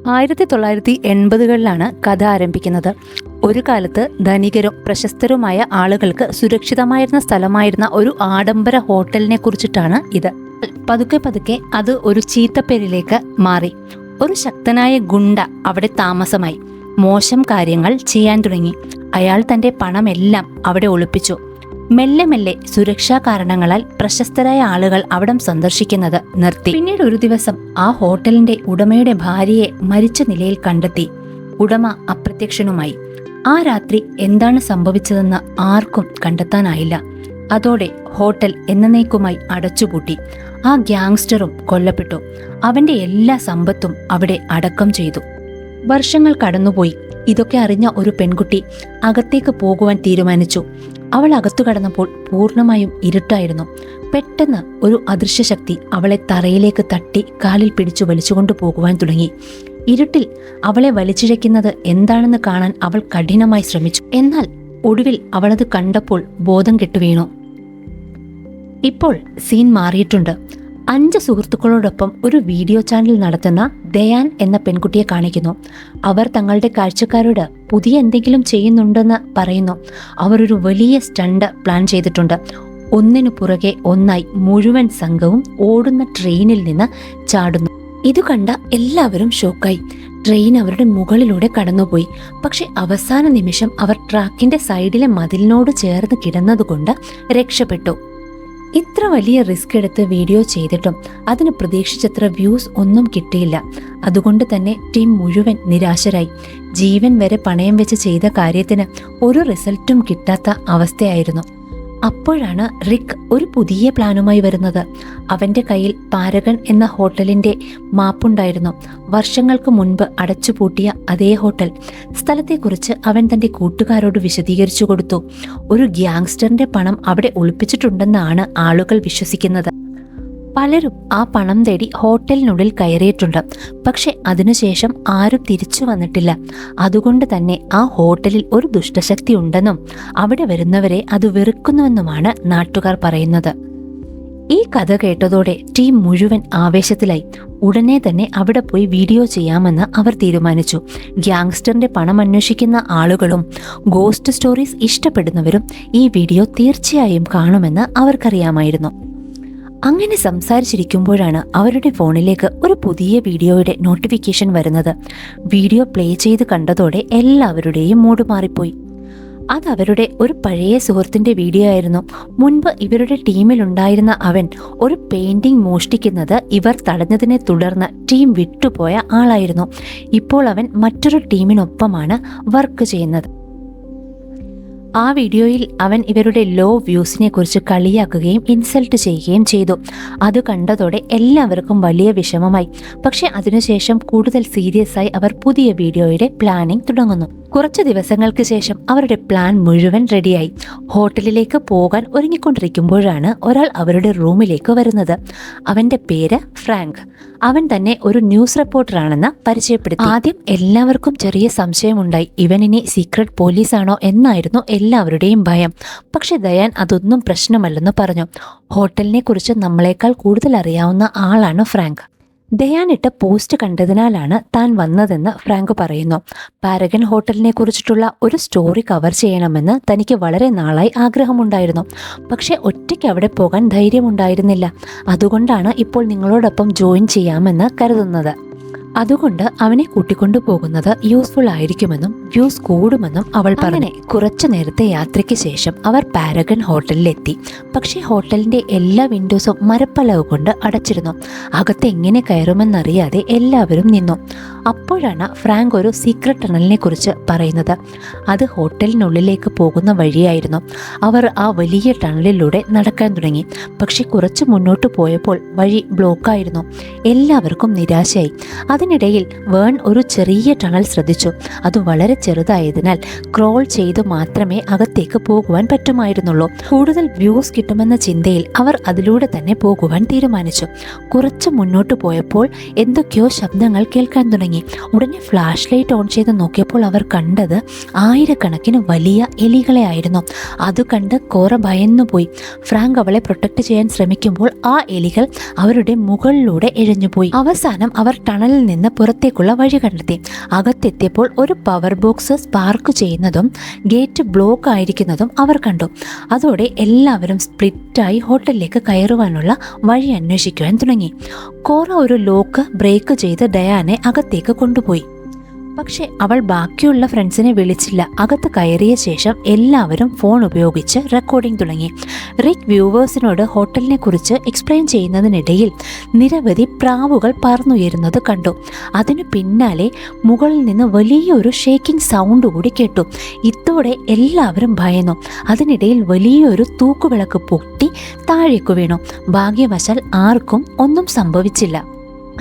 1980-കളിലാണ് കഥ ആരംഭിക്കുന്നത്. ഒരു കാലത്ത് ധനികരും പ്രശസ്തരുമായ ആളുകൾക്ക് സുരക്ഷിതമായിരുന്ന സ്ഥലമായിരുന്ന ഒരു ആഡംബര ഹോട്ടലിനെ കുറിച്ചിട്ടാണ് ഇത്. പതുക്കെ പതുക്കെ അത് ഒരു ചീത്തപ്പേരിലേക്ക് മാറി. ഒരു ശക്തനായ ഗുണ്ട അവിടെ താമസമായി മോശം കാര്യങ്ങൾ ചെയ്യാൻ തുടങ്ങി. അയാൾ തന്റെ പണമെല്ലാം അവിടെ ഒളിപ്പിച്ചു. മെല്ലെ മെല്ലെ സുരക്ഷാ കാരണങ്ങളാൽ പ്രശസ്തരായ ആളുകൾ അവിടം സന്ദർശിക്കുന്നത് നിർത്തി. പിന്നീട് ഒരു ദിവസം ആ ഹോട്ടലിന്റെ ഉടമയുടെ ഭാര്യയെ മരിച്ച നിലയിൽ കണ്ടെത്തി. ഉടമ അപ്രത്യക്ഷനുമായി. ആ രാത്രി എന്താണ് സംഭവിച്ചതെന്ന് ആർക്കും കണ്ടെത്താനായില്ല. അതോടെ ഹോട്ടൽ എന്നേക്കുമായി അടച്ചുപൂട്ടി. ആ ഗ്യാങ്സ്റ്ററും കൊല്ലപ്പെട്ടു. അവന്റെ എല്ലാ സമ്പത്തും അവിടെ അടക്കം ചെയ്തു. വർഷങ്ങൾ കടന്നുപോയി. ഇതൊക്കെ അറിഞ്ഞ ഒരു പെൺകുട്ടി അകത്തേക്ക് പോകുവാൻ തീരുമാനിച്ചു. അവൾ അകത്തു കടന്നപ്പോൾ പൂർണ്ണമായും ഇരുട്ടായിരുന്നു. പെട്ടെന്ന് ഒരു അദൃശ്യശക്തി അവളെ തറയിലേക്ക് തട്ടി കാലിൽ പിടിച്ചു വലിച്ചുകൊണ്ടു പോകുവാൻ തുടങ്ങി. ഇരുട്ടിൽ അവളെ വലിച്ചിഴയ്ക്കുന്നത് എന്താണെന്ന് കാണാൻ അവൾ കഠിനമായി ശ്രമിച്ചു. എന്നാൽ ഒടുവിൽ അവളത് കണ്ടപ്പോൾ ബോധം കെട്ടുവീണു. ഇപ്പോൾ സീൻ മാറിയിട്ടുണ്ട്. 5 സുഹൃത്തുക്കളോടൊപ്പം ഒരു വീഡിയോ ചാനൽ നടത്തുന്ന ദയാൻ എന്ന പെൺകുട്ടിയെ കാണിക്കുന്നു. അവർ തങ്ങളുടെ കാഴ്ചക്കാരോട് പുതിയ എന്തെങ്കിലും ചെയ്യുന്നുണ്ടെന്ന് പറയുന്നു. അവർ ഒരു വലിയ സ്റ്റണ്ട് പ്ലാൻ ചെയ്തിട്ടുണ്ട്. ഒന്നിനു പുറകെ ഒന്നായി മുഴുവൻ സംഘവും ഓടുന്ന ട്രെയിനിൽ നിന്ന് ചാടുന്നു. ഇത് കണ്ട എല്ലാവരും ഷോക്കായി. ട്രെയിൻ അവരുടെ മുകളിലൂടെ കടന്നുപോയി. പക്ഷെ അവസാന നിമിഷം അവർ ട്രാക്കിന്റെ സൈഡിലെ മതിലിനോട് ചേർന്ന് കിടന്നതുകൊണ്ട് രക്ഷപ്പെട്ടു. ഇത്ര വലിയ റിസ്ക് എടുത്ത് വീഡിയോ ചെയ്തിട്ടും അതിന് പ്രതീക്ഷിച്ചത്ര വ്യൂസ് ഒന്നും കിട്ടിയില്ല. അതുകൊണ്ട് തന്നെ ടീം മുഴുവൻ നിരാശരായി. ജീവൻ വരെ പണയം വെച്ച് ചെയ്ത കാര്യത്തിന് ഒരു റിസൾട്ടും കിട്ടാത്ത അവസ്ഥയായിരുന്നു. അപ്പോഴാണ് റിക്ക് ഒരു പുതിയ പ്ലാനുമായി വരുന്നത്. അവന്റെ കയ്യിൽ പാരഗൺ എന്ന ഹോട്ടലിന്റെ മാപ്പുണ്ടായിരുന്നു. വർഷങ്ങൾക്ക് മുൻപ് അടച്ചുപൂട്ടിയ അതേ ഹോട്ടൽ. സ്ഥലത്തെക്കുറിച്ച് അവൻ തന്റെ കൂട്ടുകാരോട് വിശദീകരിച്ചു കൊടുത്തു. ഒരു ഗ്യാങ്സ്റ്ററിന്റെ പണം അവിടെ ഒളിപ്പിച്ചിട്ടുണ്ടെന്നാണ് ആളുകൾ വിശ്വസിക്കുന്നത്. പലരും ആ പണം തേടി ഹോട്ടലിനുള്ളിൽ കയറിയിട്ടുണ്ട്. പക്ഷെ അതിനുശേഷം ആരും തിരിച്ചു വന്നിട്ടില്ല. അതുകൊണ്ട് തന്നെ ആ ഹോട്ടലിൽ ഒരു ദുഷ്ടശക്തി ഉണ്ടെന്നും അവിടെ വരുന്നവരെ അത് വെറുക്കുന്നുവെന്നുമാണ് നാട്ടുകാർ പറയുന്നത്. ഈ കഥ കേട്ടതോടെ ടീം മുഴുവൻ ആവേശത്തിലായി. ഉടനെ തന്നെ അവിടെ പോയി വീഡിയോ ചെയ്യാമെന്ന് അവർ തീരുമാനിച്ചു. ഗ്യാങ്സ്റ്ററിന്റെ പണം അന്വേഷിക്കുന്ന ആളുകളും ഗോസ്റ്റ് സ്റ്റോറീസ് ഇഷ്ടപ്പെടുന്നവരും ഈ വീഡിയോ തീർച്ചയായും കാണുമെന്ന് അവർക്കറിയാമായിരുന്നു. അങ്ങനെ സംസാരിച്ചിരിക്കുമ്പോഴാണ് അവരുടെ ഫോണിലേക്ക് ഒരു പുതിയ വീഡിയോയുടെ നോട്ടിഫിക്കേഷൻ വരുന്നത്. വീഡിയോ പ്ലേ ചെയ്ത് കണ്ടതോടെ എല്ലാവരുടെയും മൂഡ് മാറിപ്പോയി. അത് അവരുടെ ഒരു പഴയ സുഹൃത്തിന്റെ വീഡിയോ ആയിരുന്നു. മുൻപ് ഇവരുടെ ടീമിലുണ്ടായിരുന്ന അവൻ ഒരു പെയിന്റിംഗ് മോഷ്ടിക്കുന്നത് ഇവർ തടഞ്ഞതിനെ തുടർന്ന് ടീം വിട്ടുപോയ ആളായിരുന്നു. ഇപ്പോൾ അവൻ മറ്റൊരു ടീമിനൊപ്പമാണ് വർക്ക് ചെയ്യുന്നത്. ആ വീഡിയോയിൽ അവൻ ഇവരുടെ ലോ വ്യൂസിനെ കുറിച്ച് കളിയാക്കുകയും ഇൻസൾട്ട് ചെയ്യുകയും ചെയ്തു. അത് കണ്ടതോടെ എല്ലാവർക്കും വലിയ വിഷമമായി. പക്ഷെ അതിനുശേഷം കൂടുതൽ സീരിയസ് ആയി അവർ പുതിയ വീഡിയോയുടെ പ്ലാനിംഗ് തുടങ്ങുന്നു. കുറച്ചു ദിവസങ്ങൾക്ക് ശേഷം അവരുടെ പ്ലാൻ മുഴുവൻ റെഡിയായി. ഹോട്ടലിലേക്ക് പോകാൻ ഒരുങ്ങിക്കൊണ്ടിരിക്കുമ്പോഴാണ് ഒരാൾ അവരുടെ റൂമിലേക്ക് വരുന്നത്. അവന്റെ പേര് ഫ്രാങ്ക്. അവൻ തന്നെ ഒരു ന്യൂസ് റിപ്പോർട്ടറാണെന്ന് പരിചയപ്പെടുത്തി. ആദ്യം എല്ലാവർക്കും ചെറിയ സംശയമുണ്ടായി. ഇവനിനി സീക്രട്ട് പോലീസാണോ എന്നായിരുന്നു എല്ലാവരുടെയും ഭയം. പക്ഷെ ദയാൻ അതൊന്നും പ്രശ്നമല്ലെന്ന് പറഞ്ഞു. ഹോട്ടലിനെ കുറിച്ച് നമ്മളെക്കാൾ കൂടുതൽ അറിയാവുന്ന ആളാണ് ഫ്രാങ്ക്. ദയാനിട്ട പോസ്റ്റ് കണ്ടതിനാലാണ് താൻ വന്നതെന്ന് ഫ്രാങ്ക് പറയുന്നു. പാരഗൺ ഹോട്ടലിനെ കുറിച്ചിട്ടുള്ള ഒരു സ്റ്റോറി കവർ ചെയ്യണമെന്ന് തനിക്ക് വളരെ നാളായി ആഗ്രഹമുണ്ടായിരുന്നു. പക്ഷെ ഒറ്റയ്ക്ക് അവിടെ പോകാൻ ധൈര്യമുണ്ടായിരുന്നില്ല. അതുകൊണ്ടാണ് ഇപ്പോൾ നിങ്ങളോടൊപ്പം ജോയിൻ ചെയ്യാമെന്ന് കരുതുന്നത്. അതുകൊണ്ട് അവനെ കൂട്ടിക്കൊണ്ടു പോകുന്നത് യൂസ്ഫുൾ ആയിരിക്കുമെന്നും വ്യൂസ് കൂടുമെന്നും അവൾ പറഞ്ഞു. കുറച്ചു നേരത്തെ യാത്രയ്ക്ക് ശേഷം അവർ പാരഗൺ ഹോട്ടലിലെത്തി. പക്ഷേ ഹോട്ടലിന്റെ എല്ലാ വിൻഡോസും മരപ്പലക കൊണ്ട് അടച്ചിരുന്നു. അകത്ത് എങ്ങനെ കയറുമെന്നറിയാതെ എല്ലാവരും നിന്നു. അപ്പോഴാണ് ഫ്രാങ്ക് ഒരു സീക്രട്ട് ടണലിനെ കുറിച്ച് പറയുന്നത്. അത് ഹോട്ടലിനുള്ളിലേക്ക് പോകുന്ന വഴിയായിരുന്നു. അവർ ആ വലിയ ടണലിലൂടെ നടക്കാൻ തുടങ്ങി. പക്ഷെ കുറച്ച് മുന്നോട്ട് പോയപ്പോൾ വഴി ബ്ലോക്കായിരുന്നു. എല്ലാവർക്കും നിരാശയായി. അതിനിടയിൽ വേൺ ഒരു ചെറിയ ടണൽ ശ്രദ്ധിച്ചു. അത് വളരെ ചെറുതായതിനാൽ ക്രോൾ ചെയ്തു മാത്രമേ അകത്തേക്ക് പോകുവാൻ പറ്റുമായിരുന്നുള്ളൂ. കൂടുതൽ വ്യൂസ് കിട്ടുമെന്ന ചിന്തയിൽ അവർ അതിലൂടെ തന്നെ പോകുവാൻ തീരുമാനിച്ചു. കുറച്ച് മുന്നോട്ട് പോയപ്പോൾ എന്തൊക്കെയോ ശബ്ദങ്ങൾ കേൾക്കാൻ തുടങ്ങി. ഉടനെ ഫ്ലാഷ് ലൈറ്റ് ഓൺ ചെയ്ത് നോക്കിയപ്പോൾ അവർ കണ്ടത് ആയിരക്കണക്കിന് വലിയ എലികളെ ആയിരുന്നു. അത് കണ്ട് കോറ ഭയന്നുപോയി. ഫ്രാങ്ക് അവളെ പ്രൊട്ടക്ട് ചെയ്യാൻ ശ്രമിക്കുമ്പോൾ ആ എലികൾ അവരുടെ മുകളിലൂടെ എഴഞ്ഞുപോയി. അവസാനം അവർ ടണലിൽ നിന്ന് പുറത്തേക്കുള്ള വഴി കണ്ടെത്തി. അകത്തെത്തിയപ്പോൾ ഒരു പവർ ബോക്സ് സ്പാർക്ക് ചെയ്യുന്നതും ഗേറ്റ് ബ്ലോക്ക് ആയിരിക്കുന്നതും അവർ കണ്ടു. അതോടെ എല്ലാവരും സ്പ്ലിറ്റായി ഹോട്ടലിലേക്ക് കയറുവാനുള്ള വഴി അന്വേഷിക്കുവാൻ തുടങ്ങി. കോറ ഒരു ലോക്ക് ബ്രേക്ക് ചെയ്ത് ഡയാനെ അകത്തേക്ക് കൊണ്ടുപോയി. പക്ഷെ അവൾ ബാക്കിയുള്ള ഫ്രണ്ട്സിനെ വിളിച്ചില്ല. അകത്ത് കയറിയ ശേഷം എല്ലാവരും ഫോൺ ഉപയോഗിച്ച് റെക്കോർഡിംഗ് തുടങ്ങി. റിക് വ്യൂവേഴ്സിനോട് ഹോട്ടലിനെ കുറിച്ച് എക്സ്പ്ലെയിൻ ചെയ്യുന്നതിനിടയിൽ നിരവധി പ്രാവുകൾ പറന്നുയരുന്നത് കണ്ടു. അതിനു പിന്നാലെ മുകളിൽ നിന്ന് വലിയൊരു ഷേക്കിംഗ് സൗണ്ട് കൂടി കേട്ടു. ഇതോടെ എല്ലാവരും ഭയന്നു. അതിനിടയിൽ വലിയൊരു തൂക്കുവിളക്ക് പൊട്ടി താഴേക്കു വീണു. ഭാഗ്യവശാൽ ആർക്കും ഒന്നും സംഭവിച്ചില്ല.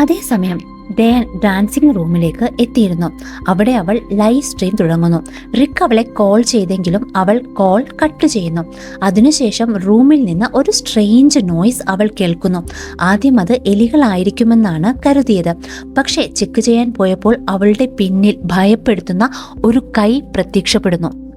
അതേസമയം ഡയാൻ ഡാൻസിങ് റൂമിലേക്ക് എത്തിയിരുന്നു. അവിടെ അവൾ ലൈവ് സ്ട്രീം തുടങ്ങുന്നു. റിക്ക് അവളെ കോൾ ചെയ്തെങ്കിലും അവൾ കോൾ കട്ട് ചെയ്യുന്നു. അതിനുശേഷം റൂമിൽ നിന്ന് ഒരു സ്ട്രേഞ്ച് നോയ്സ് അവൾ കേൾക്കുന്നു. ആദ്യം അത് എലികളായിരിക്കുമെന്നാണ് കരുതിയത്. പക്ഷേ ചെക്ക് ചെയ്യാൻ പോയപ്പോൾ അവളുടെ പിന്നിൽ ഭയപ്പെടുത്തുന്ന ഒരു കൈ പ്രത്യക്ഷപ്പെടുന്നു.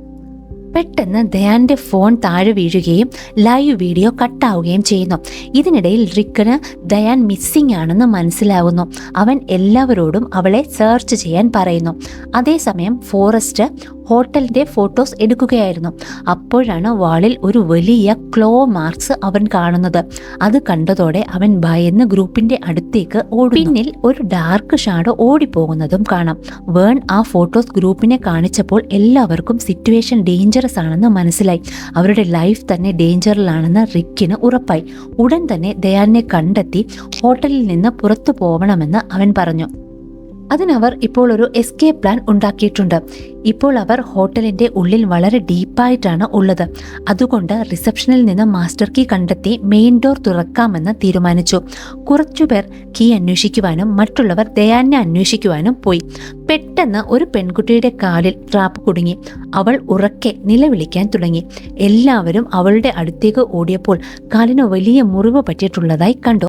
പെട്ടെന്ന് ദയാന്റെ ഫോൺ താഴെ വീഴുകയും ലൈവ് വീഡിയോ കട്ടാവുകയും ചെയ്യുന്നു. ഇതിനിടയിൽ റിക്കിന് ദയാൻ മിസ്സിംഗ് ആണെന്ന് മനസ്സിലാവുന്നു. അവൻ എല്ലാവരോടും അവളെ സെർച്ച് ചെയ്യാൻ പറയുന്നു. അതേസമയം ഫോറസ്റ്റ് ഹോട്ടലിന്റെ ഫോട്ടോസ് എടുക്കുകയായിരുന്നു. അപ്പോഴാണ് വാളിൽ ഒരു വലിയ ക്ലോ മാർക്സ് അവൻ കാണുന്നത്. അത് കണ്ടതോടെ അവൻ ഭയന്ന് ഗ്രൂപ്പിന്റെ അടുത്തേക്ക് ഓടി. പിന്നിൽ ഒരു ഡാർക്ക് ഷാഡോ ഓടിപ്പോകുന്നതും കാണാം. വേൺ ആ ഫോട്ടോസ് ഗ്രൂപ്പിനെ കാണിച്ചപ്പോൾ എല്ലാവർക്കും സിറ്റുവേഷൻ ഡേഞ്ചറസ് ആണെന്ന് മനസ്സിലായി. അവരുടെ ലൈഫ് തന്നെ ഡേഞ്ചറിലാണെന്ന് റിക്കിന് ഉറപ്പായി. ഉടൻ തന്നെ ദയാനെ കണ്ടെത്തി ഹോട്ടലിൽ നിന്ന് പുറത്തു പോകണമെന്ന് അവൻ പറഞ്ഞു. അതിനവർ ഇപ്പോൾ ഒരു എസ്കേപ്പ് പ്ലാൻ ഉണ്ടാക്കിയിട്ടുണ്ട്. ഇപ്പോൾ അവർ ഹോട്ടലിന്റെ ഉള്ളിൽ വളരെ ഡീപ്പായിട്ടാണ് ഉള്ളത്. അതുകൊണ്ട് റിസപ്ഷനിൽ നിന്ന് മാസ്റ്റർ കീ കണ്ടെത്തി മെയിൻ ഡോർ തുറക്കാമെന്ന് തീരുമാനിച്ചു. കുറച്ചുപേർ കീ അന്വേഷിക്കുവാനും മറ്റുള്ളവർ ദയാനെ അന്വേഷിക്കുവാനും പോയി. പെട്ടെന്ന് ഒരു പെൺകുട്ടിയുടെ കാലിൽ ട്രാപ്പ് കുടുങ്ങി. അവൾ ഉറക്കെ നിലവിളിക്കാൻ തുടങ്ങി. എല്ലാവരും അവളുടെ അടുത്തേക്ക് ഓടിയപ്പോൾ കാലിന് വലിയ മുറിവ് പറ്റിയിട്ടുള്ളതായി കണ്ടു.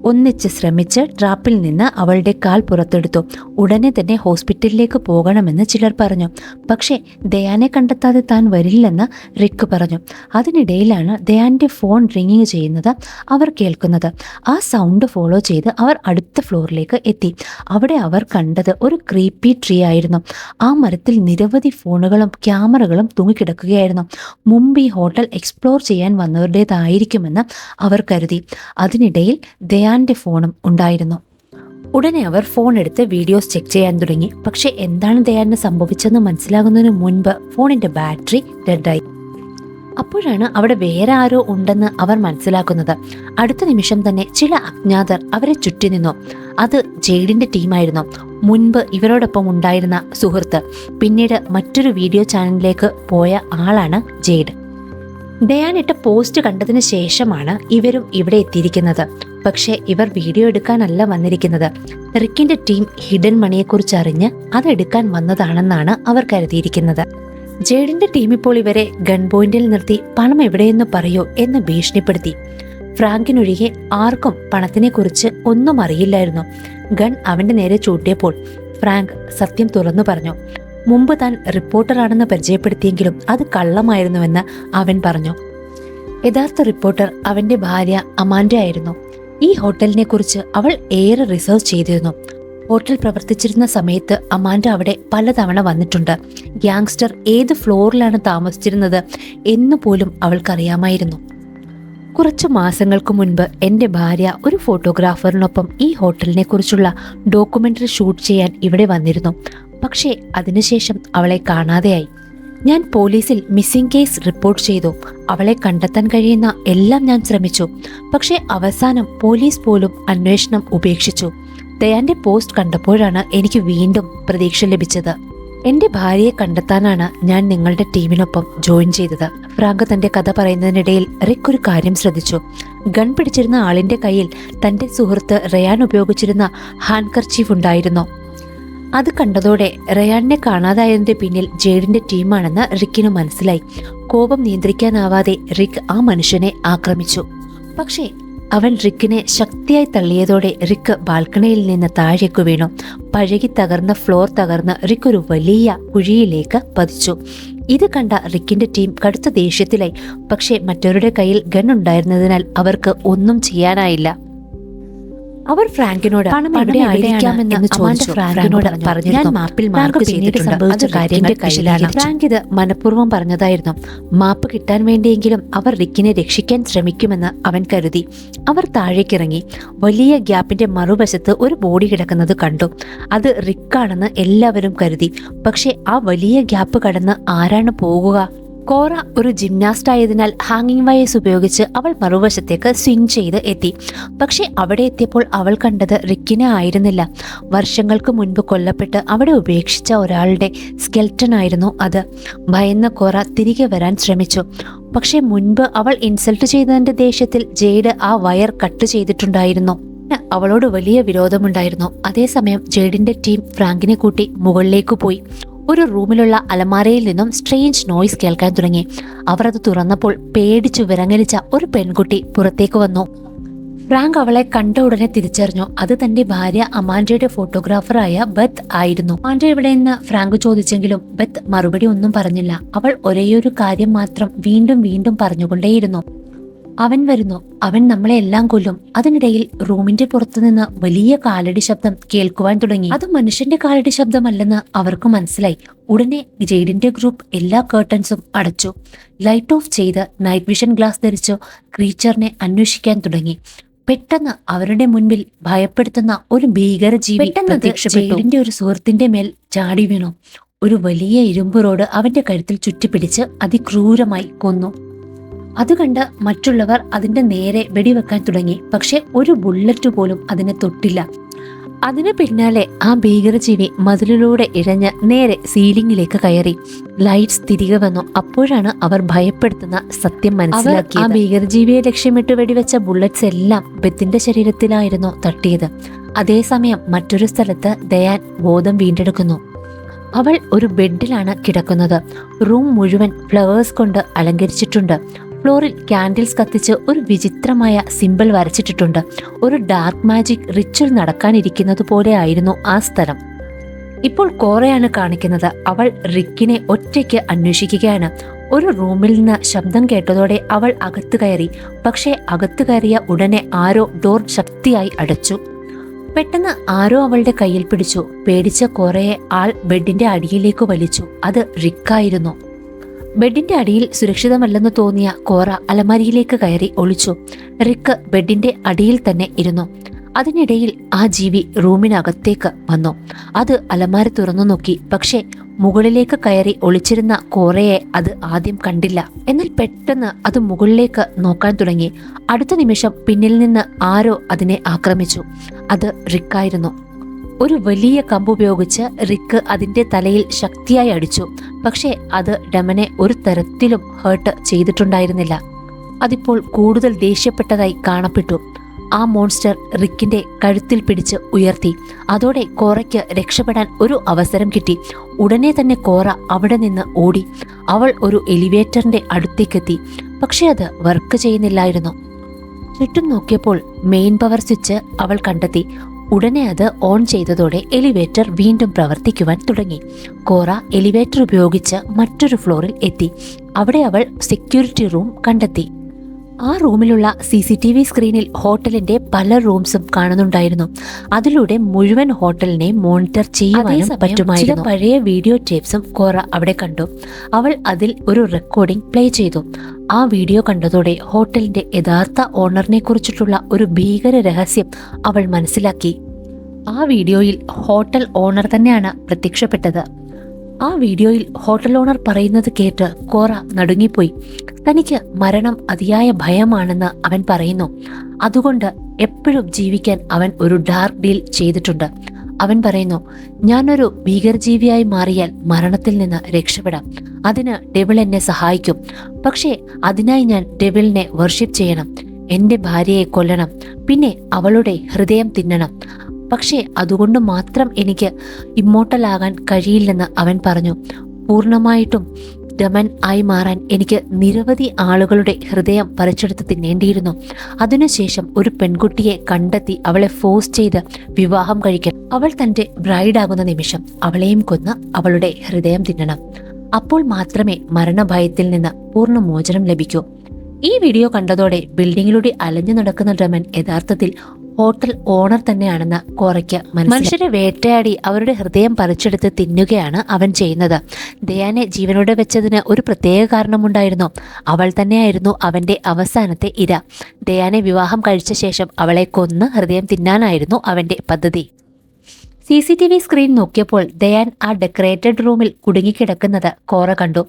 ഒന്നിച്ച് ശ്രമിച്ച് ട്രാപ്പിൽ നിന്ന് അവളുടെ കാൽ പുറത്തെടുത്തു. ഉടനെ തന്നെ ഹോസ്പിറ്റലിലേക്ക് പോകണമെന്ന് ചിലർ പറഞ്ഞു. പക്ഷേ ദയാനെ കണ്ടെത്താതെ താൻ വരില്ലെന്ന് റിക്ക് പറഞ്ഞു. അതിനിടയിലാണ് ദയാന്റെ ഫോൺ റിങ്ങിങ് ചെയ്യുന്നത് അവർ കേൾക്കുന്നത്. ആ സൗണ്ട് ഫോളോ ചെയ്ത് അവർ അടുത്ത ഫ്ലോറിലേക്ക് എത്തി. അവിടെ അവർ കണ്ടത് ഒരു ക്രീപ്പി ട്രീ ആയിരുന്നു. ആ മരത്തിൽ നിരവധി ഫോണുകളും ക്യാമറകളും തൂങ്ങിക്കിടക്കുകയായിരുന്നു. മുമ്പ് ഈ ഹോട്ടൽ എക്സ്പ്ലോർ ചെയ്യാൻ വന്നവരുടേതായിരിക്കുമെന്ന് അവർ കരുതി. അതിനിടയിൽ ദയാന്റെ ഫോണും ഉണ്ടായിരുന്നു. ഉടനെ അവർ ഫോൺ എടുത്ത് വീഡിയോസ് ചെക്ക് ചെയ്യാൻ തുടങ്ങി. പക്ഷെ എന്താണ് ദയാന് സംഭവിച്ചെന്ന് മനസ്സിലാകുന്നതിന് മുൻപ് ഫോണിന്റെ ബാറ്ററി ഡെഡായി. അപ്പോഴാണ് അവിടെ വേറെ ആരോ ഉണ്ടെന്ന് അവർ മനസ്സിലാക്കുന്നത്. അടുത്ത നിമിഷം തന്നെ ചില അജ്ഞാതർ അവരെ ചുറ്റി നിന്നു. അത് ജെയ്ഡിന്റെ ടീമായിരുന്നു. മുൻപ് ഇവരോടൊപ്പം ഉണ്ടായിരുന്ന സുഹൃത്ത്, പിന്നീട് മറ്റൊരു വീഡിയോ ചാനലിലേക്ക് പോയ ആളാണ് ജെയ്ഡ്. ദയാൻ ഇട്ട പോസ്റ്റ് കണ്ടതിന് ശേഷമാണ് ഇവരും ഇവിടെ എത്തിയിരിക്കുന്നത്. പക്ഷേ ഇവർ വീഡിയോ എടുക്കാനല്ല വന്നിരിക്കുന്നത്. റിക്കിന്റെ ടീം ഹിഡൻ മണിയെക്കുറിച്ച് അറിഞ്ഞ് അതെടുക്കാൻ വന്നതാണെന്നാണ് അവർ കരുതിയിരിക്കുന്നത്. ജെയ്ഡിന്റെ ടീം ഇപ്പോൾ ഇവരെ ഗൺ പോയിന്റിൽ നിർത്തി പണം എവിടെയെന്ന് പറയൂ എന്ന് ഭീഷണിപ്പെടുത്തി. ഫ്രാങ്കിനൊഴികെ ആർക്കും പണത്തിനെക്കുറിച്ച് ഒന്നും അറിയില്ലായിരുന്നു. ഗൺ അവന്റെ നേരെ ചൂണ്ടിയപ്പോൾ ഫ്രാങ്ക് സത്യം തുറന്നു പറഞ്ഞു. മുമ്പ് താൻ റിപ്പോർട്ടറാണെന്ന് പരിചയപ്പെടുത്തിയെങ്കിലും അത് കള്ളമായിരുന്നുവെന്ന് അവൻ പറഞ്ഞു. യഥാർത്ഥ റിപ്പോർട്ടർ അവന്റെ ഭാര്യ അമാൻഡ ആയിരുന്നു. ഈ ഹോട്ടലിനെ കുറിച്ച് അവൾ ഏറെ റിസർച്ച് ചെയ്തിരുന്നു. ഹോട്ടൽ പ്രവർത്തിച്ചിരുന്ന സമയത്ത് അമാൻഡ അവിടെ പലതവണ വന്നിട്ടുണ്ട്. ഗ്യാങ്സ്റ്റർ ഏത് ഫ്ലോറിലാണ് താമസിച്ചിരുന്നത് എന്നുപോലും അവൾക്കറിയാമായിരുന്നു. കുറച്ചു മാസങ്ങൾക്ക് മുൻപ് എൻ്റെ ഭാര്യ ഒരു ഫോട്ടോഗ്രാഫറിനൊപ്പം ഈ ഹോട്ടലിനെ കുറിച്ചുള്ള ഡോക്യുമെന്ററി ഷൂട്ട് ചെയ്യാൻ ഇവിടെ വന്നിരുന്നു. പക്ഷേ അതിനുശേഷം അവളെ കാണാതെയായി. ഞാൻ പോലീസിൽ മിസ്സിംഗ് കേസ് റിപ്പോർട്ട് ചെയ്തു. അവളെ കണ്ടെത്താൻ കഴിയുന്ന എല്ലാം ഞാൻ ശ്രമിച്ചു. പക്ഷേ അവസാനം പോലീസ് പോലും അന്വേഷണം ഉപേക്ഷിച്ചു. ദയാന്റെ പോസ്റ്റ് കണ്ടപ്പോഴാണ് എനിക്ക് വീണ്ടും പ്രതീക്ഷ ലഭിച്ചത്. എന്റെ ഭാര്യയെ കണ്ടെത്താനാണ് ഞാൻ നിങ്ങളുടെ ടീമിനൊപ്പം ജോയിൻ ചെയ്തത്. ഫ്രാങ്ക് തന്റെ കഥ പറയുന്നതിനിടയിൽ റിക്ക് ഒരു കാര്യം ശ്രദ്ധിച്ചു. ഗൺ പിടിച്ചിരുന്ന ആളിന്റെ കയ്യിൽ തന്റെ സുഹൃത്ത് റയാൻ ഉപയോഗിച്ചിരുന്ന ഹാൻഡ് കർച്ചീഫ് ഉണ്ടായിരുന്നു. അത് കണ്ടതോടെ റയാനെ കാണാതായതിന്റെ പിന്നിൽ ജെയ്ഡിന്റെ ടീമാണെന്ന് റിക്കിന് മനസ്സിലായി. കോപം നിയന്ത്രിക്കാനാവാതെ റിക്ക് ആ മനുഷ്യനെ ആക്രമിച്ചു. പക്ഷേ അവൻ റിക്കിനെ ശക്തിയായി തള്ളിയതോടെ റിക്ക് ബാൽക്കണിയിൽ നിന്ന് താഴേക്കു വീണു. പഴകി തകർന്ന ഫ്ലോർ തകർന്ന് റിക്ക് ഒരു വലിയ കുഴിയിലേക്ക് പതിച്ചു. ഇത് കണ്ട റിക്കിന്റെ ടീം കടുത്ത ദേഷ്യത്തിലായി. പക്ഷേ മറ്റവരുടെ കയ്യിൽ ഗൺ ഉണ്ടായിരുന്നതിനാൽ അവർക്ക് ഒന്നും ചെയ്യാനായില്ല. അവർ ഫ്രാങ്കിനോട് പണം എവിടെ ആയിരിക്കാമെന്ന് ചോദിച്ചു. ഫ്രാങ്കിനോട് പറഞ്ഞു, ഞാൻ മാപ്പിൽ മാർക്ക് ചെയ്തിട്ടുണ്ട്, അത് കാര്യങ്ങളുടെ കയ്യിലാണ്. ഫ്രാങ്ക് ഇത് മനഃപൂർവ്വം പറഞ്ഞതായിരുന്നു. മാപ്പ് കിട്ടാൻ വേണ്ടിയെങ്കിലും അവർ റിക്കിനെ രക്ഷിക്കാൻ ശ്രമിക്കുമെന്ന് അവൻ കരുതി. അവർ താഴേക്കിറങ്ങി. വലിയ ഗ്യാപ്പിന്റെ മറുവശത്ത് ഒരു ബോഡി കിടക്കുന്നത് കണ്ടു. അത് റിക്കാണെന്ന് എല്ലാവരും കരുതി. പക്ഷെ ആ വലിയ ഗ്യാപ്പ് കടന്ന് ആരാണ് പോകുക? കോറ ഒരു ജിംനാസ്റ്റ് ആയതിനാൽ ഹാങ്ങിങ് വയേഴ്സ് ഉപയോഗിച്ച് അവൾ മറുവശത്തേക്ക് സ്വിംഗ് ചെയ്ത് എത്തി. പക്ഷെ അവിടെ എത്തിയപ്പോൾ അവൾ കണ്ടത് റിക്കിനെ ആയിരുന്നില്ല. വർഷങ്ങൾക്ക് മുൻപ് കൊല്ലപ്പെട്ട് അവിടെ ഉപേക്ഷിച്ച ഒരാളുടെ സ്കെൽറ്റൻ ആയിരുന്നു അത്. ഭയന്ന കോറ തിരികെ വരാൻ ശ്രമിച്ചു. പക്ഷെ മുൻപ് അവൾ ഇൻസൾട്ട് ചെയ്തതിന്റെ ദേഷ്യത്തിൽ ജെയ്ഡ് ആ വയർ കട്ട് ചെയ്തിട്ടുണ്ടായിരുന്നു. അവളോട് വലിയ വിരോധമുണ്ടായിരുന്നു. അതേസമയം ജെയ്ഡിന്റെ ടീം ഫ്രാങ്കിനെ കൂട്ടി മുകളിലേക്ക് പോയി. ഒരു റൂമിലുള്ള അലമാരയിൽ നിന്നും സ്ട്രേഞ്ച് നോയ്സ് കേൾക്കാൻ തുടങ്ങി. അവർ അത് തുറന്നപ്പോൾ പേടിച്ചു വിറങ്ങലിച്ച ഒരു പെൺകുട്ടി പുറത്തേക്ക് വന്നു. ഫ്രാങ്ക് അവളെ കണ്ട ഉടനെ തിരിച്ചറിഞ്ഞു. അത് തന്റെ ഭാര്യ അമാൻഡയുടെ ഫോട്ടോഗ്രാഫറായ ബത്ത് ആയിരുന്നു. അമാൻഡ എവിടെയെന്ന് ഫ്രാങ്ക് ചോദിച്ചെങ്കിലും ബത്ത് മറുപടി ഒന്നും പറഞ്ഞില്ല. അവൾ ഒരേയൊരു കാര്യം മാത്രം വീണ്ടും വീണ്ടും പറഞ്ഞുകൊണ്ടേയിരുന്നു, അവൻ വരുന്നു, അവൻ നമ്മളെ എല്ലാം കൊല്ലും. അതിനിടയിൽ റൂമിന്റെ പുറത്തുനിന്ന് വലിയ കാലടി ശബ്ദം കേൾക്കുവാൻ തുടങ്ങി. അത് മനുഷ്യന്റെ കാലടി ശബ്ദമല്ലെന്ന് അവർക്ക് മനസ്സിലായി. ഉടനെ ജെയ്ഡിന്റെ ഗ്രൂപ്പ് എല്ലാ കേർട്ടൻസും അടച്ചു. ലൈറ്റ് ഓഫ് ചെയ്ത് നൈറ്റ് വിഷൻ ഗ്ലാസ് ധരിച്ചു ക്രീച്ചറിനെ അന്വേഷിക്കാൻ തുടങ്ങി. പെട്ടെന്ന് അവരുടെ മുൻപിൽ ഭയപ്പെടുത്തുന്ന ഒരു ഭീകരജീവി ജെയ്ഡിന്റെ ഒരു സുഹൃത്തിന്റെ മേൽ ചാടി വീണു. ഒരു വലിയ ഇരുമ്പ് റോഡ് അവന്റെ കഴുത്തിൽ ചുറ്റിപ്പിടിച്ച് അതിക്രൂരമായി കൊന്നു. അത് കണ്ട് മറ്റുള്ളവർ അതിന്റെ നേരെ വെടിവെക്കാൻ തുടങ്ങി. പക്ഷെ ഒരു ബുള്ളറ്റ് പോലും അതിനെ തൊട്ടില്ല. അതിനു പിന്നാലെ ആ ഭീകരജീവി മതിലിലൂടെ ഇഴഞ്ഞ് നേരെ സീലിംഗിലേക്ക് കയറി. ലൈറ്റ്സ് തിരികെ വന്നു. അപ്പോഴാണ് അവർ ഭയപ്പെടുത്തുന്ന സത്യം മനസ്സിലാക്കിയത്. ആ ഭീകരജീവിയെ ലക്ഷ്യമിട്ട് വെടിവെച്ച ബുള്ളറ്റ്സ് എല്ലാം ബെത്തിന്റെ ശരീരത്തിലായിരുന്നു തട്ടിയത്. അതേസമയം മറ്റൊരു സ്ഥലത്ത് ദയാൻ ബോധം വീണ്ടെടുക്കുന്നു. അവൾ ഒരു ബെഡിലാണ് കിടക്കുന്നത്. റൂം മുഴുവൻ ഫ്ലവേഴ്സ് കൊണ്ട് അലങ്കരിച്ചിട്ടുണ്ട്. ഫ്ലോറിൽ ക്യാൻഡിൽസ് കത്തിച്ച് ഒരു വിചിത്രമായ സിമ്പിൾ വരച്ചിട്ടിട്ടുണ്ട്. ഒരു ഡാർക്ക് മാജിക് റിച്വൽ നടക്കാനിരിക്കുന്നത് പോലെ ആയിരുന്നു ആ സ്ഥലം. ഇപ്പോൾ കോറയാണ് കാണിക്കുന്നത്. അവൾ റിക്കിനെ ഒറ്റയ്ക്ക് അന്വേഷിക്കുകയാണ്. ഒരു റൂമിൽ നിന്ന് ശബ്ദം കേട്ടതോടെ അവൾ അകത്ത് കയറി. പക്ഷേ അകത്ത് കയറിയ ഉടനെ ആരോ ഡോർ ശക്തിയായി അടച്ചു. പെട്ടെന്ന് ആരോ അവളുടെ കയ്യിൽ പിടിച്ചു. പേടിച്ച കോറയെ ആൾ ബെഡിന്റെ അടിയിലേക്ക് വലിച്ചു. അത് റിക്കായിരുന്നു. ബെഡിന്റെ അടിയിൽ സുരക്ഷിതമല്ലെന്ന് തോന്നിയ കോറ അലമാരിയിലേക്ക് കയറി ഒളിച്ചു. റിക്ക് ബെഡിന്റെ അടിയിൽ തന്നെ ഇരുന്നു. അതിനിടയിൽ ആ ജീവി റൂമിനകത്തേക്ക് വന്നു. അത് അലമാര തുറന്നു നോക്കി. പക്ഷെ മുകളിലേക്ക് കയറി ഒളിച്ചിരുന്ന കോറയെ അത് ആദ്യം കണ്ടില്ല. എന്നാൽ പെട്ടെന്ന് അത് മുകളിലേക്ക് നോക്കാൻ തുടങ്ങി. അടുത്ത നിമിഷം പിന്നിൽ നിന്ന് ആരോ അതിനെ ആക്രമിച്ചു. അത് റിക്കായിരുന്നു. ഒരു വലിയ കമ്പുപയോഗിച്ച് റിക്ക് അതിന്റെ തലയിൽ ശക്തിയായി അടിച്ചു. പക്ഷേ അത് ഡമനെ ഒരു തരത്തിലും ഹേർട്ട് ചെയ്തിട്ടുണ്ടായിരുന്നില്ല. അതിപ്പോൾ കൂടുതൽ ദേഷ്യപ്പെട്ടതായി കാണപ്പെട്ടു. ആ മോൺസ്റ്റർ റിക്കിന്റെ കഴുത്തിൽ പിടിച്ച് ഉയർത്തി. അതോടെ കോറയ്ക്ക് രക്ഷപ്പെടാൻ ഒരു അവസരം കിട്ടി. ഉടനെ തന്നെ കോറ അവിടെ നിന്ന് ഓടി. അവൾ ഒരു എലിവേറ്ററിന്റെ അടുത്തേക്കെത്തി. പക്ഷെ അത് വർക്ക് ചെയ്യുന്നില്ലായിരുന്നു. ചുറ്റും നോക്കിയപ്പോൾ മെയിൻ പവർ സ്വിച്ച് അവൾ കണ്ടെത്തി. ഉടനെ അത് ഓൺ ചെയ്തതോടെ എലിവേറ്റർ വീണ്ടും പ്രവർത്തിക്കുവാൻ തുടങ്ങി. കോറ എലിവേറ്റർ ഉപയോഗിച്ച് മറ്റൊരു ഫ്ലോറിൽ എത്തി. അവിടെ അവൾ സെക്യൂരിറ്റി റൂം കണ്ടെത്തി. ആ റൂമിലുള്ള CCTV സ്ക്രീനിൽ ഹോട്ടലിന്റെ പല റൂംസും കാണുന്നുണ്ടായിരുന്നു. അതിലൂടെ മുഴുവൻ ഹോട്ടലിനെ മോണിറ്റർ ചെയ്യാനും പറ്റുമായിരുന്നു. ചില പഴയ വീഡിയോ ടേപ്സും കോറ അവിടെ കണ്ടു. അവൾ അതിൽ ഒരു റെക്കോർഡിംഗ് പ്ലേ ചെയ്തു. ആ വീഡിയോ കണ്ടതോടെ ഹോട്ടലിന്റെ യഥാർത്ഥ ഓണറിനെ കുറിച്ചിട്ടുള്ള ഒരു ഭീകര രഹസ്യം അവൾ മനസ്സിലാക്കി. ആ വീഡിയോയിൽ ഹോട്ടൽ ഓണർ തന്നെയാണ് പ്രത്യക്ഷപ്പെട്ടത്. ആ വീഡിയോയിൽ ഹോട്ടൽ ഓണർ പറയുന്നത് കേട്ട് കോറ നടുങ്ങിപ്പോയി. തനിക്ക് മരണം അതിയായ ഭയമാണെന്ന് അവൻ പറയുന്നു. അതുകൊണ്ട് എപ്പോഴും ജീവിക്കാൻ അവൻ ഒരു ഡാർക്ക് ഡീൽ ചെയ്തിട്ടുണ്ട്. അവൻ പറയുന്നു, ഞാനൊരു ഭീകരജീവിയായി മാറിയാൽ മരണത്തിൽ നിന്ന് രക്ഷപ്പെടാം. അതിന് ഡെവിൾ എന്നെ സഹായിക്കും. പക്ഷേ അതിനായി ഞാൻ ഡെവിളിനെ വർഷിപ്പ് ചെയ്യണം. എന്റെ ഭാര്യയെ കൊല്ലണം. പിന്നെ അവളുടെ ഹൃദയം തിന്നണം. പക്ഷേ അതുകൊണ്ട് മാത്രം എനിക്ക് ഇമ്മോർട്ടൽ ആകാൻ കഴിയില്ലെന്ന് അവൻ പറഞ്ഞു. പൂർണ്ണമായിട്ടും ഡമൻ ആയി മാറാൻ എനിക്ക് നിരവധി ആളുകളുടെ ഹൃദയം പറിച്ചെടുത്ത് തിന്നേണ്ടിയിരുന്നു. അതിനുശേഷം ഒരു പെൺകുട്ടിയെ കണ്ടെത്തി അവളെ ഫോഴ്സ് ചെയ്ത് വിവാഹം കഴിക്കണം. അവൾ തൻ്റെ ബ്രൈഡാകുന്ന നിമിഷം അവളെയും കൊന്ന് അവളുടെ ഹൃദയം തിന്നണം. അപ്പോൾ മാത്രമേ മരണഭയത്തിൽ നിന്ന് പൂർണ്ണ മോചനം ലഭിക്കൂ. ഈ വീഡിയോ കണ്ടതോടെ ബിൽഡിങ്ങിലൂടെ അലഞ്ഞു നടക്കുന്ന ഡ്രമൻ യഥാർത്ഥത്തിൽ ഹോട്ടൽ ഓണർ തന്നെയാണെന്ന് കോറയ്ക്ക് മനസ്സിലായി. മനുഷ്യരെ വേട്ടയാടി അവരുടെ ഹൃദയം പറിച്ചെടുത്ത് തിന്നുകയാണ് അവൻ ചെയ്യുന്നത്. ദയാനെ ജീവനോടെ വെച്ചതിന് ഒരു പ്രത്യേക കാരണമുണ്ടായിരുന്നു. അവൾ തന്നെയായിരുന്നു അവന്റെ അവസാനത്തെ ഇര. ദയാനെ വിവാഹം കഴിച്ച ശേഷം അവളെ കൊന്ന് ഹൃദയം തിന്നാനായിരുന്നു അവന്റെ പദ്ധതി. CCTV സ്ക്രീൻ നോക്കിയപ്പോൾ ദയാൻ ആ ഡെക്കറേറ്റഡ് റൂമിൽ കുടുങ്ങിക്കിടക്കുന്നത് കോറ കണ്ടു.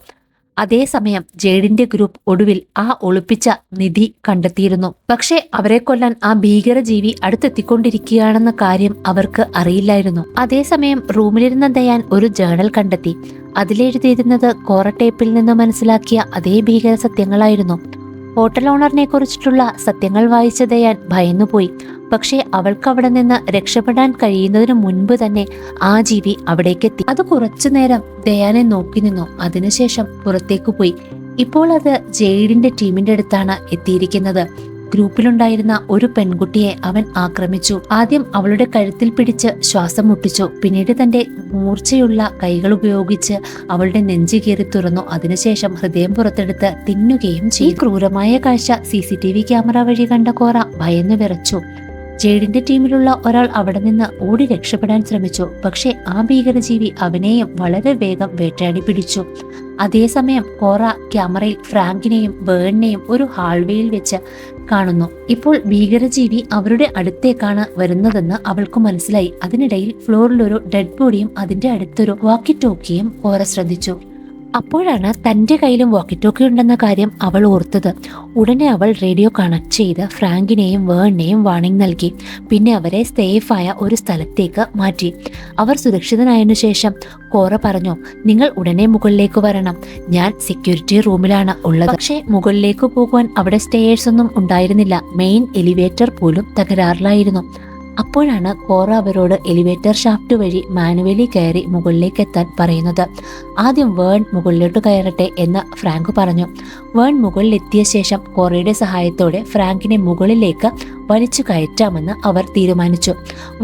അതേസമയം ജെയ്ഡിന്റെ ഗ്രൂപ്പ് ഒടുവിൽ ആ ഒളിപ്പിച്ച നിധി കണ്ടെത്തിയിരുന്നു. പക്ഷേ അവരെ കൊല്ലാൻ ആ ഭീകരജീവി അടുത്തെത്തിക്കൊണ്ടിരിക്കുകയാണെന്ന കാര്യം അവർക്ക് അറിയില്ലായിരുന്നു. അതേസമയം റൂമിലിരുന്ന ദയാൻ ഒരു ജേണൽ കണ്ടെത്തി. അതിലെഴുതിയിരുന്നത് കോറ ടേപ്പിൽ നിന്ന് മനസ്സിലാക്കിയ അതേ ഭീകര സത്യങ്ങളായിരുന്നു. ഹോട്ടൽ ഓണറിനെ കുറിച്ചിട്ടുള്ള സത്യങ്ങൾ വായിച്ച ദയാൻ ഭയന്നുപോയി. പക്ഷേ അവൾക്ക് അവിടെ നിന്ന് രക്ഷപ്പെടാൻ കഴിയുന്നതിന് മുൻപ് തന്നെ ആ ജീവി അവിടേക്കെത്തി. അത് കുറച്ചു നേരം ദയാനെ നോക്കി നിന്നു. അതിനുശേഷം പുറത്തേക്ക് പോയി. ഇപ്പോൾ അത് ജെയ്ഡിന്റെ ടീമിന്റെ അടുത്താണ് എത്തിയിരിക്കുന്നത്. ഗ്രൂപ്പിലുണ്ടായിരുന്ന ഒരു പെൺകുട്ടിയെ അവൻ ആക്രമിച്ചു. ആദ്യം അവളുടെ കഴുത്തിൽ പിടിച്ച് ശ്വാസം മുട്ടിച്ചു. പിന്നീട് തന്റെ മൂർച്ചയുള്ള കൈകൾ ഉപയോഗിച്ച് അവളുടെ നെഞ്ചു കീറി തുറന്നു. അതിനുശേഷം ഹൃദയം പുറത്തെടുത്ത് തിന്നുകയും ചെയ്തു. ഈ ക്രൂരമായ കാഴ്ച CCTV ക്യാമറ വഴി കണ്ട കോറ ഭയന്നു വിറച്ചു. ജെയ്ഡിന്റെ ടീമിലുള്ള ഒരാൾ അവിടെ നിന്ന് ഓടി രക്ഷപ്പെടാൻ ശ്രമിച്ചു. പക്ഷേ ആ ഭീകരജീവി അവനെയും വളരെ വേഗം വേട്ടയാടി പിടിച്ചു. അതേസമയം കോറ ക്യാമറയിൽ ഫ്രാങ്കിനെയും ബേണിനെയും ഒരു ഹാൾവേയിൽ വെച്ച് കാണുന്നു. ഇപ്പോൾ ഭീകരജീവി അവരുടെ അടുത്തേക്കാണ് വരുന്നതെന്ന് അവൾക്ക് മനസ്സിലായി. അതിനിടയിൽ ഫ്ലോറിലൊരു ഡെഡ് ബോഡിയും അതിന്റെ അടുത്തൊരു വാക്കി ടോക്കിയും കോറ ശ്രദ്ധിച്ചു. അപ്പോഴാണ് തന്റെ കയ്യിലും വാക്കി ടോക്കി ഉണ്ടെന്ന കാര്യം അവൾ ഓർത്തത്. ഉടനെ അവൾ റേഡിയോ കണക്ട് ചെയ്ത് ഫ്രാങ്കിനെയും വേണിനെയും വാർണിംഗ് നൽകി. പിന്നെ അവരെ സേഫായ ഒരു സ്ഥലത്തേക്ക് മാറ്റി. അവർ സുരക്ഷിതനായതിനു ശേഷം കോറ പറഞ്ഞു, നിങ്ങൾ ഉടനെ മുകളിലേക്ക് വരണം. ഞാൻ സെക്യൂരിറ്റി റൂമിലാണ് ഉള്ളത്. പക്ഷേ മുകളിലേക്ക് പോകുവാൻ അവിടെ സ്റ്റേഴ്സ് ഒന്നും ഉണ്ടായിരുന്നില്ല. മെയിൻ എലിവേറ്റർ പോലും തകരാറിലായിരുന്നു. അപ്പോഴാണ് കോറ അവരോട് എലിവേറ്റർ ഷാഫ്റ്റ് വഴി മാനുവലി കയറി മുകളിലേക്ക് എത്താൻ പറയുന്നത്. ആദ്യം വേൺ മുകളിലോട്ട് കയറട്ടെ എന്ന് ഫ്രാങ്ക് പറഞ്ഞു. വേൺ മുകളിലെത്തിയ ശേഷം കോറയുടെ സഹായത്തോടെ ഫ്രാങ്കിനെ മുകളിലേക്ക് വലിച്ചു കയറ്റാമെന്ന് അവർ തീരുമാനിച്ചു.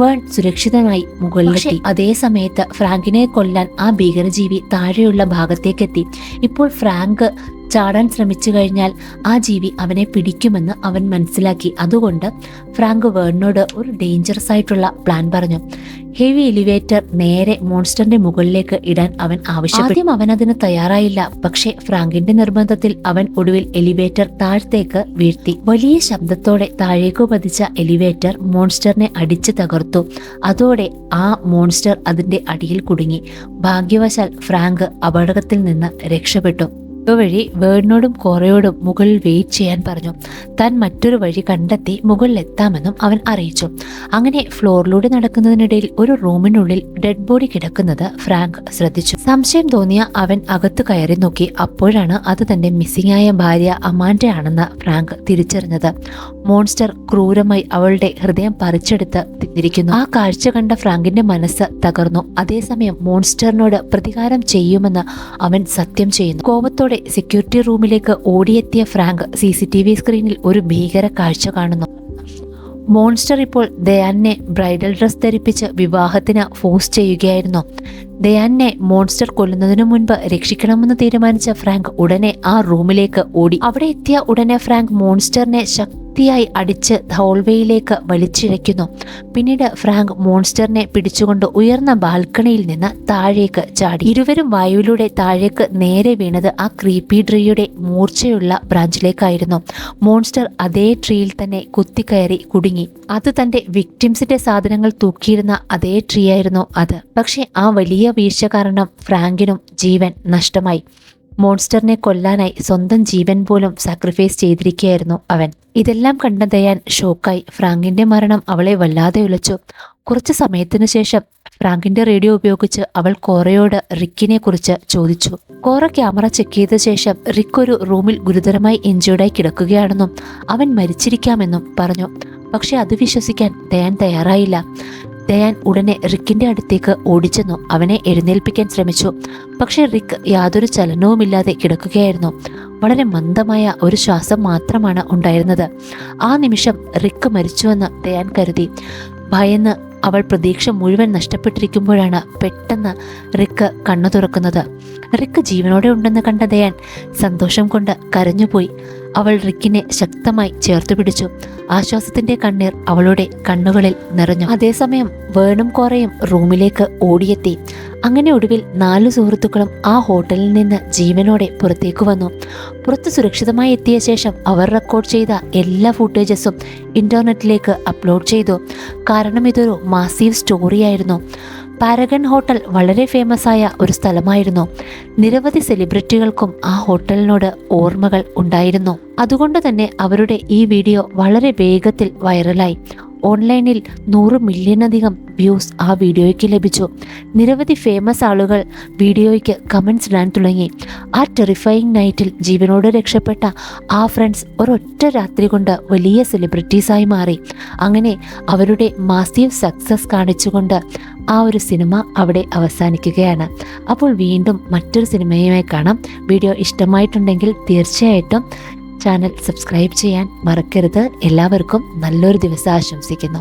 വേൺ സുരക്ഷിതമായി മുകളിലെത്തി. അതേ സമയത്ത് ഫ്രാങ്കിനെ കൊല്ലാൻ ആ ഭീകരജീവി താഴെയുള്ള ഭാഗത്തേക്കെത്തി. ഇപ്പോൾ ഫ്രാങ്ക് ചാടാൻ ശ്രമിച്ചു കഴിഞ്ഞാൽ ആ ജീവി അവനെ പിടിക്കുമെന്ന് അവൻ മനസ്സിലാക്കി. അതുകൊണ്ട് ഫ്രാങ്ക് വേണിനോട് ഒരു ഡേഞ്ചറസ് ആയിട്ടുള്ള പ്ലാൻ പറഞ്ഞു. ഹെവി എലിവേറ്റർ നേരെ മോൺസ്റ്ററിന്റെ മുകളിലേക്ക് ഇടാൻ അവൻ ആവശ്യപ്പെട്ടു. ആദ്യം അവൻ അതിന് തയ്യാറായില്ല. പക്ഷേ ഫ്രാങ്കിന്റെ നിർബന്ധത്തിൽ അവൻ ഒടുവിൽ എലിവേറ്റർ താഴത്തേക്ക് വീഴ്ത്തി. വലിയ ശബ്ദത്തോടെ താഴേക്ക് പതിച്ച എലിവേറ്റർ മോൺസ്റ്ററിനെ അടിച്ചു തകർത്തു. അതോടെ ആ മോൺസ്റ്റർ അതിന്റെ അടിയിൽ കുടുങ്ങി. ഭാഗ്യവശാൽ ഫ്രാങ്ക് അപകടത്തിൽ നിന്ന് രക്ഷപ്പെട്ടു. വഴി വേണിനോടും കോറയോടും മുകളിൽ വെയിറ്റ് ചെയ്യാൻ പറഞ്ഞു. താൻ മറ്റൊരു വഴി കണ്ടെത്തി മുകളിലെത്താമെന്നും അവൻ അറിയിച്ചു. അങ്ങനെ ഫ്ലോറിലൂടെ നടക്കുന്നതിനിടയിൽ ഒരു റൂമിനുള്ളിൽ ഡെഡ് ബോഡി കിടക്കുന്നത് ഫ്രാങ്ക് ശ്രദ്ധിച്ചു. സംശയം തോന്നിയ അവൻ അകത്ത് കയറി നോക്കി. അപ്പോഴാണ് അത് തന്റെ മിസ്സിംഗ് ആയ ഭാര്യ അമാൻഡ ആണെന്ന് ഫ്രാങ്ക് തിരിച്ചറിഞ്ഞത്. മോൺസ്റ്റർ ക്രൂരമായി അവളുടെ ഹൃദയം പറിച്ചെടുത്ത് തിന്നിരിക്കുന്നു. ആ കാഴ്ച കണ്ട ഫ്രാങ്കിന്റെ മനസ്സ് തകർന്നു. അതേസമയം മോൺസ്റ്ററിനോട് പ്രതികാരം ചെയ്യുമെന്ന് അവൻ സത്യം ചെയ്യുന്നു. കോപത്തോടെ സെക്യൂരിറ്റി റൂമിലേക്ക് ഓടിയെത്തിയ ഫ്രാങ്ക് CCTV സ്ക്രീനിൽ ഒരു ഭീകര കാഴ്ച കാണുന്നു. മോൺസ്റ്റർ ഇപ്പോൾ ദയാനെ ബ്രൈഡൽ ഡ്രസ് ധരിപ്പിച്ച് വിവാഹത്തിന് ഫോഴ്സ് ചെയ്യുകയായിരുന്നു. ദയാനെ മോൺസ്റ്റർ കൊല്ലുന്നതിനു മുൻപ് രക്ഷിക്കണമെന്ന് തീരുമാനിച്ച ഫ്രാങ്ക് ഉടനെ ആ റൂമിലേക്ക് ഓടി. അവിടെ എത്തിയ ഉടനെ ഫ്രാങ്ക് മോൺസ്റ്ററിനെ ശക്തിയായി അടിച്ച് ഹോൾവേയിലേക്ക് വലിച്ചിഴയ്ക്കുന്നു. പിന്നീട് ഫ്രാങ്ക് മോൺസ്റ്ററിനെ പിടിച്ചുകൊണ്ട് ഉയർന്ന ബാൽക്കണിയിൽ നിന്ന് താഴേക്ക് ചാടി. ഇരുവരും വായുവിലൂടെ താഴേക്ക് നേരെ വീണത് ആ ക്രീപ്പി ട്രീയുടെ മൂർച്ചയുള്ള ബ്രാഞ്ചിലേക്കായിരുന്നു. മോൺസ്റ്റർ അതേ ട്രീയിൽ തന്നെ കുത്തിക്കയറി കുടുങ്ങി. അത് തന്റെ വിക്ടിംസിന്റെ സാധനങ്ങൾ തൂക്കിയിരുന്ന അതേ ട്രീ ആയിരുന്നു അത്. പക്ഷെ ആ വലിയ വീഴ്ച കാരണം ഫ്രാങ്കിനും ജീവൻ നഷ്ടമായി. മോൺസ്റ്ററിനെ കൊല്ലാനായി സ്വന്തം ജീവൻ പോലും സാക്രിഫൈസ് ചെയ്തിരിക്കുകയായിരുന്നു അവൻ. ഇതെല്ലാം കണ്ട ദയാൻ ഷോക്കായി. ഫ്രാങ്കിന്റെ മരണം അവളെ വല്ലാതെ ഉലച്ചു. കുറച്ചു സമയത്തിനു ശേഷം ഫ്രാങ്കിന്റെ റേഡിയോ ഉപയോഗിച്ച് അവൾ കോറയോട് റിക്കിനെ കുറിച്ച് ചോദിച്ചു. കോറ ക്യാമറ ചെക്ക് ചെയ്ത ശേഷം റിക്ക് ഒരു റൂമിൽ ഗുരുതരമായി ഇഞ്ചേർഡായി കിടക്കുകയാണെന്നും അവൻ മരിച്ചിരിക്കാമെന്നും പറഞ്ഞു. പക്ഷെ അത് വിശ്വസിക്കാൻ ദയാൻ തയ്യാറായില്ല. ഡയാൻ ഉടനെ റിക്കിന്റെ അടുത്തേക്ക് ഓടിച്ചെന്നു. അവനെ എഴുന്നേൽപ്പിക്കാൻ ശ്രമിച്ചു. പക്ഷെ റിക്ക് യാതൊരു ചലനവുമില്ലാതെ കിടക്കുകയായിരുന്നു. വളരെ മന്ദമായ ഒരു ശ്വാസം മാത്രമാണ് ഉണ്ടായിരുന്നത്. ആ നിമിഷം റിക്ക് മരിച്ചുവെന്ന് ഡയാൻ കരുതി. ഭയന്ന് അവൾ പ്രതീക്ഷ മുഴുവൻ നഷ്ടപ്പെട്ടിരിക്കുമ്പോഴാണ് പെട്ടെന്ന് റിക്ക് കണ്ണു തുറക്കുന്നത്. റിക്ക് ജീവനോടെ ഉണ്ടെന്ന് കണ്ട ഡയാൻ സന്തോഷം കൊണ്ട് കരഞ്ഞുപോയി. അവൾ റിക്കിനെ ശക്തമായി ചേർത്തു പിടിച്ചു. ആശ്വാസത്തിന്റെ കണ്ണീർ അവളുടെ കണ്ണുകളിൽ നിറഞ്ഞു. അതേസമയം വേണും കോറയും റൂമിലേക്ക് ഓടിയെത്തി. അങ്ങനെ ഒടുവിൽ 4 സുഹൃത്തുക്കളും ആ ഹോട്ടലിൽ നിന്ന് ജീവനോടെ പുറത്തേക്ക് വന്നു. പുറത്ത് സുരക്ഷിതമായി എത്തിയ ശേഷം അവർ റെക്കോർഡ് ചെയ്ത എല്ലാ ഫുട്ടേജസും ഇന്റർനെറ്റിലേക്ക് അപ്ലോഡ് ചെയ്തു. കാരണം ഇതൊരു മാസീവ് സ്റ്റോറിയായിരുന്നു. പാരഗൺ ഹോട്ടൽ വളരെ ഫേമസ് ആയ ഒരു സ്ഥലമായിരുന്നു. നിരവധി സെലിബ്രിറ്റികൾക്കും ആ ഹോട്ടലിനോട് ഓർമ്മകൾ ഉണ്ടായിരുന്നു. അതുകൊണ്ട് തന്നെ അവരുടെ ഈ വീഡിയോ വളരെ വേഗത്തിൽ വൈറലായി. ഓൺലൈനിൽ 100 മില്യണിലധികം വ്യൂസ് ആ വീഡിയോയ്ക്ക് ലഭിച്ചു. നിരവധി ഫേമസ് ആളുകൾ വീഡിയോയ്ക്ക് കമൻസ് ഇടാൻ തുടങ്ങി. ആ ടെറിഫയിങ് നൈറ്റിൽ ജീവനോടെ രക്ഷപ്പെട്ട ആ ഫ്രണ്ട്സ് ഒരൊറ്റ രാത്രി കൊണ്ട് വലിയ സെലിബ്രിറ്റീസായി മാറി. അങ്ങനെ അവരുടെ മാസീവ് സക്സസ് കാണിച്ചുകൊണ്ട് ആ ഒരു സിനിമ അവിടെ അവസാനിക്കുകയാണ്. അപ്പോൾ വീണ്ടും മറ്റൊരു സിനിമയുമായി കാണാം. വീഡിയോ ഇഷ്ടമായിട്ടുണ്ടെങ്കിൽ തീർച്ചയായിട്ടും ചാനൽ സബ്സ്ക്രൈബ് ചെയ്യാൻ മറക്കരുത്. എല്ലാവർക്കും നല്ലൊരു ദിവസം ആശംസിക്കുന്നു.